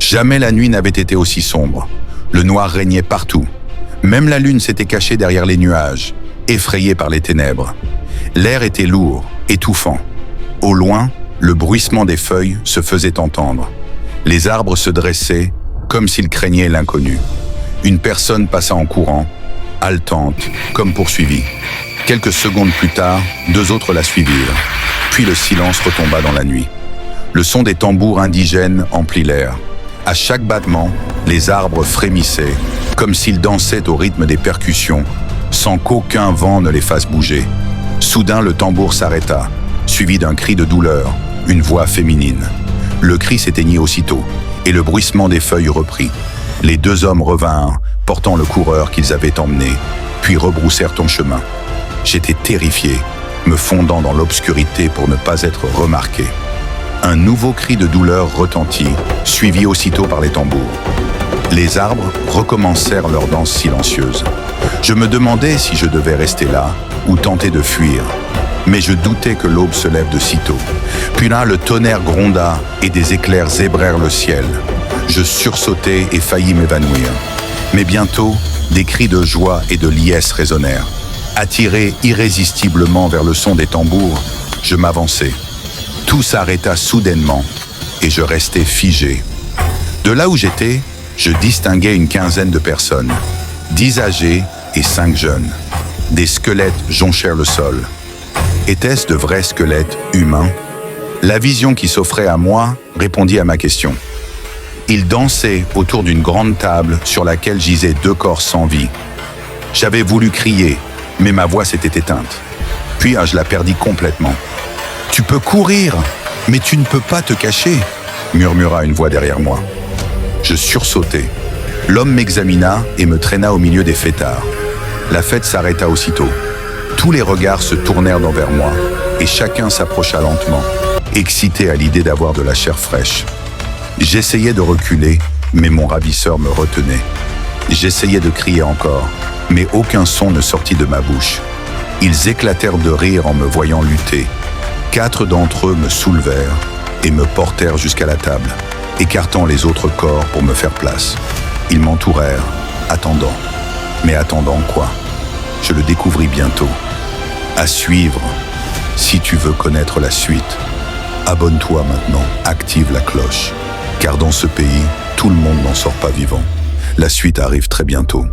Jamais la nuit n'avait été aussi sombre. Le noir régnait partout. Même la lune s'était cachée derrière les nuages, effrayée par les ténèbres. L'air était lourd, étouffant. Au loin, le bruissement des feuilles se faisait entendre. Les arbres se dressaient, comme s'ils craignaient l'inconnu. Une personne passa en courant, haletante, comme poursuivie. Quelques secondes plus tard, 2 autres la suivirent. Puis le silence retomba dans la nuit. Le son des tambours indigènes emplit l'air. À chaque battement, les arbres frémissaient, comme s'ils dansaient au rythme des percussions, sans qu'aucun vent ne les fasse bouger. Soudain, le tambour s'arrêta, suivi d'un cri de douleur, une voix féminine. Le cri s'éteignit aussitôt, et le bruissement des feuilles reprit. Les 2 hommes revinrent, portant le coureur qu'ils avaient emmené, puis rebroussèrent en chemin. J'étais terrifié, me fondant dans l'obscurité pour ne pas être remarqué. Un nouveau cri de douleur retentit, suivi aussitôt par les tambours. Les arbres recommencèrent leur danse silencieuse. Je me demandais si je devais rester là ou tenter de fuir. Mais je doutais que l'aube se lève de sitôt. Puis là, le tonnerre gronda et des éclairs zébrèrent le ciel. Je sursautai et faillis m'évanouir. Mais bientôt, des cris de joie et de liesse résonnèrent. Attiré irrésistiblement vers le son des tambours, je m'avançai. Tout s'arrêta soudainement et je restai figé. De là où j'étais, je distinguais une quinzaine de personnes, 10 âgés et 5 jeunes. Des squelettes jonchèrent le sol. Étaient-ce de vrais squelettes humains? La vision qui s'offrait à moi répondit à ma question. Ils dansaient autour d'une grande table sur laquelle gisaient 2 corps sans vie. J'avais voulu crier, mais ma voix s'était éteinte. Puis je la perdis complètement. « Tu peux courir, mais tu ne peux pas te cacher », murmura une voix derrière moi. Je sursautai. L'homme m'examina et me traîna au milieu des fêtards. La fête s'arrêta aussitôt. Tous les regards se tournèrent vers moi et chacun s'approcha lentement, excité à l'idée d'avoir de la chair fraîche. J'essayais de reculer, mais mon ravisseur me retenait. J'essayais de crier encore, mais aucun son ne sortit de ma bouche. Ils éclatèrent de rire en me voyant lutter. 4 d'entre eux me soulevèrent et me portèrent jusqu'à la table, écartant les autres corps pour me faire place. Ils m'entourèrent, attendant. Mais attendant quoi? Je le découvris bientôt. À suivre, si tu veux connaître la suite. Abonne-toi maintenant, active la cloche. Car dans ce pays, tout le monde n'en sort pas vivant. La suite arrive très bientôt.